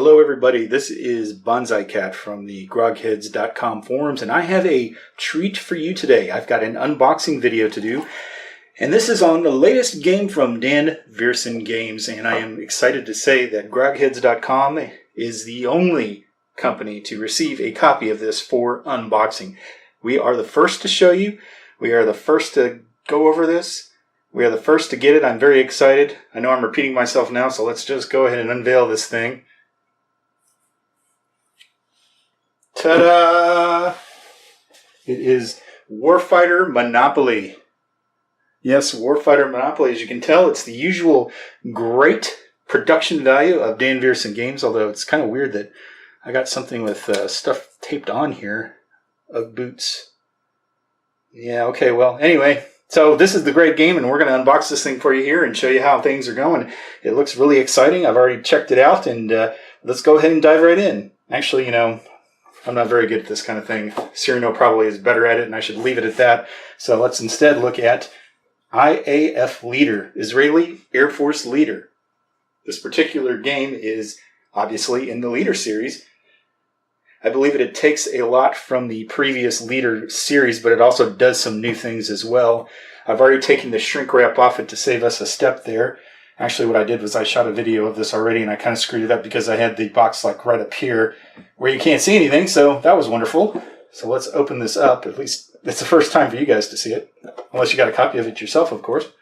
Hello everybody, this is Bonsai Cat from the GrogHeads.com forums, and I have a treat for you today. I've got an unboxing video to do, and this is on the latest game from Dan Viersen Games, and I am excited to say that GrogHeads.com is the only company to receive a copy of this for unboxing. We are the first to show you, we are the first to go over this, we are the first to get it. I'm very excited. I know I'm repeating myself now, so let's just go ahead and unveil this thing. Ta-da! It is Warfighter Monopoly. Yes, Warfighter Monopoly. As you can tell, it's the usual great production value of Dan Viersen Games, although it's kind of weird that I got something with stuff taped on here of boots. Yeah, okay, well, anyway, so this is the great game, and we're going to unbox this thing for you here and show you how things are going. It looks really exciting. I've already checked it out, and let's go ahead and dive right in. Actually, you know, I'm not very good at this kind of thing. Cyrano probably is better at it, and I should leave it at that. So let's instead look at IAF Leader, Israeli Air Force Leader. This particular game is obviously in the Leader series. I believe it takes a lot from the previous Leader series, but it also does some new things as well. I've already taken the shrink wrap off it to save us a step there. Actually, what I did was I shot a video of this already, and I kind of screwed it up because I had the box like right up here where you can't see anything, so that was wonderful. So let's open this up. At least it's the first time for you guys to see it, unless you got a copy of it yourself, of course.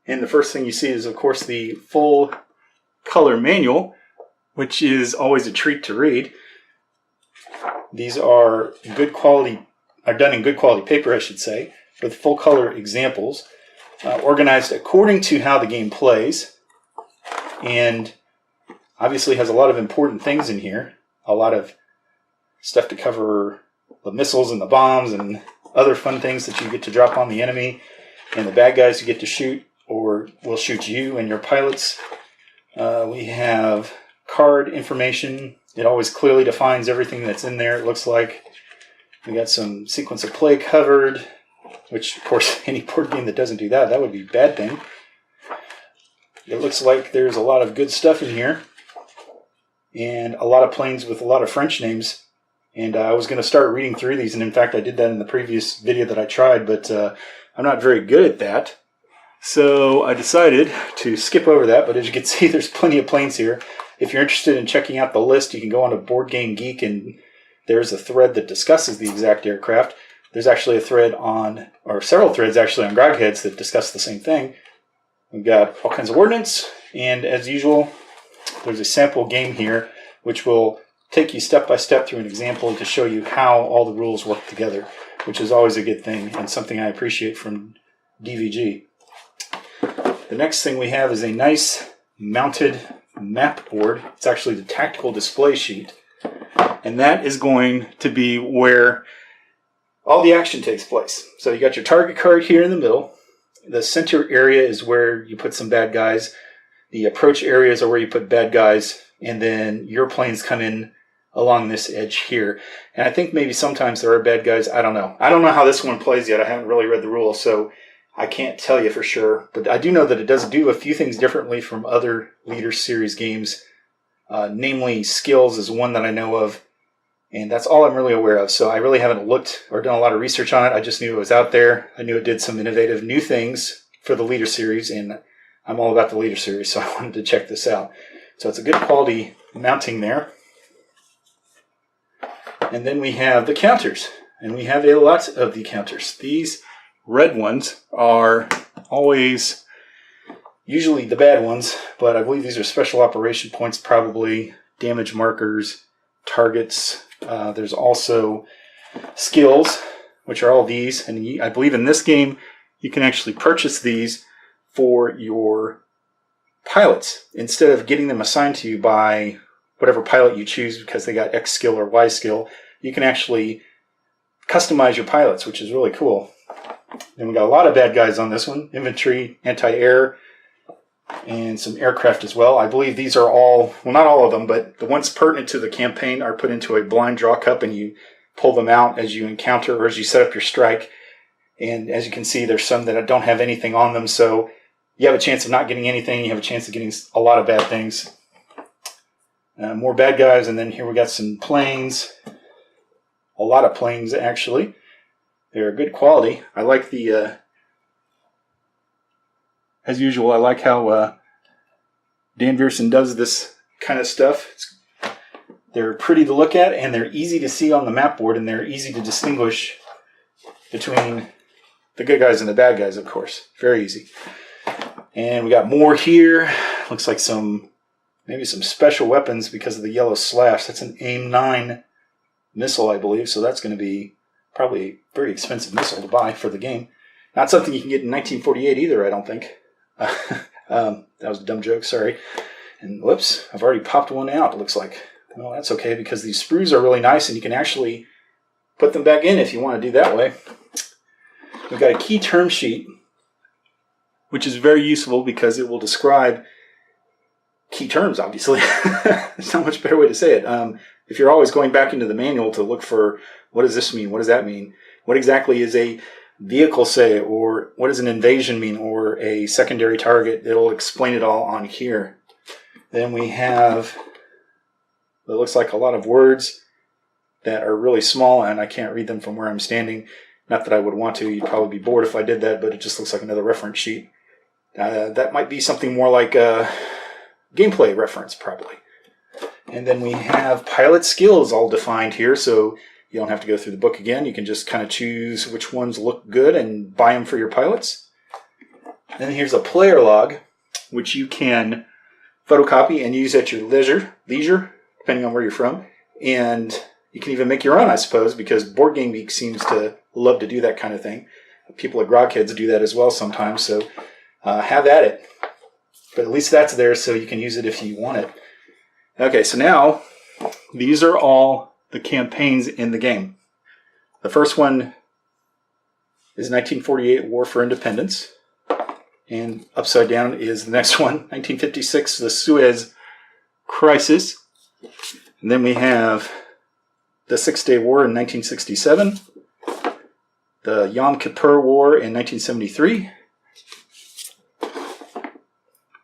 And the first thing you see is, of course, the full color manual, which is always a treat to read. These are good quality, are done in good quality paper, I should say, with full color examples. Organized according to how the game plays, and obviously has a lot of important things in here, a lot of stuff to cover the missiles and the bombs and other fun things that you get to drop on the enemy, and the bad guys you get to shoot or will shoot you and your pilots. We have card information. It always clearly defines everything that's in there, it looks like. We got some sequence of play covered, which, of course, any board game that doesn't do that, that would be a bad thing. It looks like there's a lot of good stuff in here, and a lot of planes with a lot of French names. And I was going to start reading through these, and in fact I did that in the previous video that I tried, but I'm not very good at that. So I decided to skip over that, but as you can see, there's plenty of planes here. If you're interested in checking out the list, you can go on to Board Game Geek, and there's a thread that discusses the exact aircraft. There's actually a thread on, or several threads actually on GrogHeads that discuss the same thing. We've got all kinds of ordnance, and as usual, there's a sample game here which will take you step by step through an example to show you how all the rules work together, which is always a good thing and something I appreciate from DVG. The next thing we have is a nice mounted map board. It's actually the tactical display sheet, and that is going to be where all the action takes place. So you got your target card here in the middle. The center area is where you put some bad guys. The approach areas are where you put bad guys, and then your planes come in along this edge here. And I think maybe sometimes there are bad guys. I don't know. I don't know how this one plays yet. I haven't really read the rules, so I can't tell you for sure. But I do know that it does do a few things differently from other Leader Series games. Namely, skills is one that I know of. And that's all I'm really aware of, so I really haven't looked or done a lot of research on it. I just knew it was out there. I knew it did some innovative new things for the Leader series, and I'm all about the Leader series, so I wanted to check this out. So it's a good quality mounting there. And then we have the counters, and we have a lot of the counters. These red ones are always usually the bad ones, but I believe these are special operation points, probably damage markers, targets. There's also skills, which are all these, and I believe in this game you can actually purchase these for your pilots instead of getting them assigned to you by whatever pilot you choose because they got X skill or Y skill. You can actually customize your pilots, which is really cool. Then we got a lot of bad guys on this one: infantry, anti-air, and some aircraft as well. I believe these are all, well, not all of them, but the ones pertinent to the campaign are put into a blind draw cup, and you pull them out as you encounter or as you set up your strike. And as you can see, there's some that don't have anything on them, so you have a chance of not getting anything. You have a chance of getting a lot of bad things. More bad guys, and then here we got some planes. A lot of planes, actually. They're good quality. I like the, as usual, I like how Dan Viersen does this kind of stuff. They're pretty to look at, and they're easy to see on the map board, and they're easy to distinguish between the good guys and the bad guys, of course. Very easy. And we got more here. Looks like maybe some special weapons because of the yellow slash. That's an AIM-9 missile, I believe, so that's going to be probably a very expensive missile to buy for the game. Not something you can get in 1948 either, I don't think. That was a dumb joke, sorry. And whoops, I've already popped one out, it looks like. Well, that's okay because these sprues are really nice and you can actually put them back in if you want to do that way. We've got a key term sheet, which is very useful because it will describe key terms, obviously. There's not much better way to say it. If you're always going back into the manual to look for what does this mean, what does that mean, what exactly is a vehicle say, or what does an invasion mean, or a secondary target, it'll explain it all on here. Then we have, it looks like a lot of words that are really small and I can't read them from where I'm standing. Not that I would want to, you'd probably be bored if I did that, but it just looks like another reference sheet. That might be something more like a gameplay reference, probably. And then we have pilot skills all defined here, so you don't have to go through the book again. You can just kind of choose which ones look good and buy them for your pilots. Then here's a player log, which you can photocopy and use at your leisure, depending on where you're from. And you can even make your own, I suppose, because Board Game Geek seems to love to do that kind of thing. People at GrogHeads do that as well sometimes, so have at it. But at least that's there so you can use it if you want it. Okay, so now these are all the campaigns in the game. The first one is 1948 War for Independence. And upside down is the next one, 1956, the Suez Crisis. And then we have the Six-Day War in 1967, the Yom Kippur War in 1973,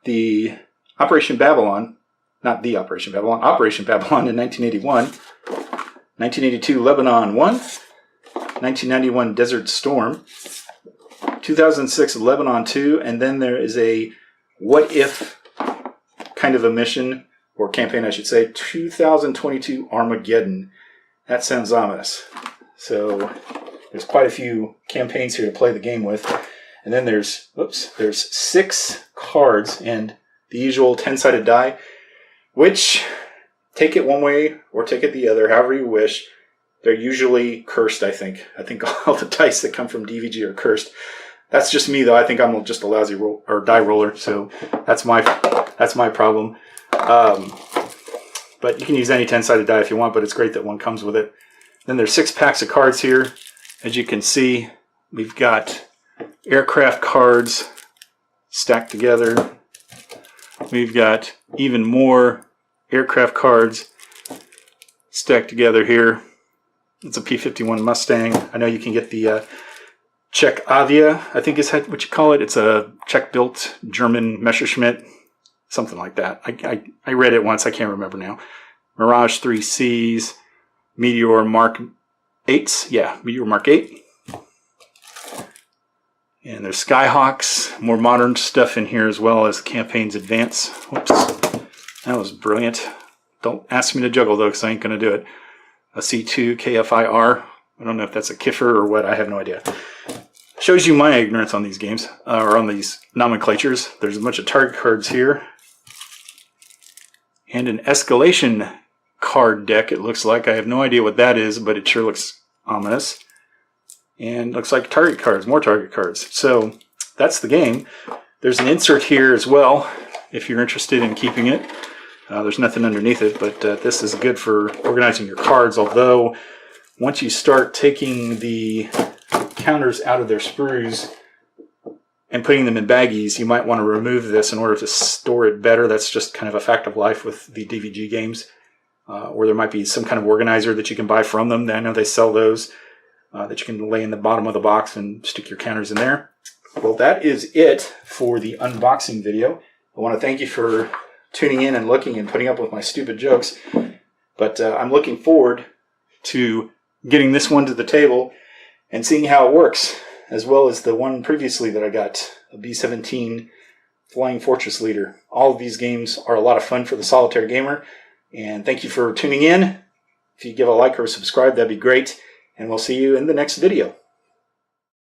the Operation Babylon, not the Operation Babylon, Operation Babylon in 1981, 1982 Lebanon 1, 1991 Desert Storm, 2006 Lebanon 2, and then there is a what if kind of a mission, or campaign I should say, 2022 Armageddon. That sounds ominous. So there's quite a few campaigns here to play the game with. And then there's 6 cards and the usual 10-sided die, which take it one way or take it the other, however you wish. They're usually cursed, I think. I think all the dice that come from DVG are cursed. That's just me, though. I think I'm just a lousy die roller, so that's my problem. But you can use any 10-sided die if you want, but it's great that one comes with it. Then there's 6 packs of cards here. As you can see, we've got aircraft cards stacked together. We've got even more aircraft cards stacked together here. It's a P-51 Mustang. I know you can get the Czech Avia, I think is what you call it. It's a Czech-built German Messerschmitt, something like that. I read it once, I can't remember now. Mirage 3Cs, Meteor Mark 8s. Yeah, Meteor Mark 8. And there's Skyhawks, more modern stuff in here as well as campaigns advance. Whoops, that was brilliant. Don't ask me to juggle though, because I ain't going to do it. A C2 KFIR. I don't know if that's a Kiffer or what. I have no idea. Shows you my ignorance on these games, or on these nomenclatures. There's a bunch of target cards here. And an escalation card deck, it looks like. I have no idea what that is, but it sure looks ominous. And looks like target cards, more target cards. So that's the game. There's an insert here as well, if you're interested in keeping it. There's nothing underneath it, but this is good for organizing your cards, although once you start taking the counters out of their sprues and putting them in baggies, you might want to remove this in order to store it better. That's just kind of a fact of life with the DVG games, or there might be some kind of organizer that you can buy from them. I know they sell those that you can lay in the bottom of the box and stick your counters in there. Well, that is it for the unboxing video. I want to thank you for tuning in and looking and putting up with my stupid jokes. But I'm looking forward to getting this one to the table and seeing how it works, as well as the one previously that I got, a B-17 Flying Fortress Leader. All of these games are a lot of fun for the solitaire gamer, and thank you for tuning in. If you give a like or a subscribe, that'd be great, and we'll see you in the next video.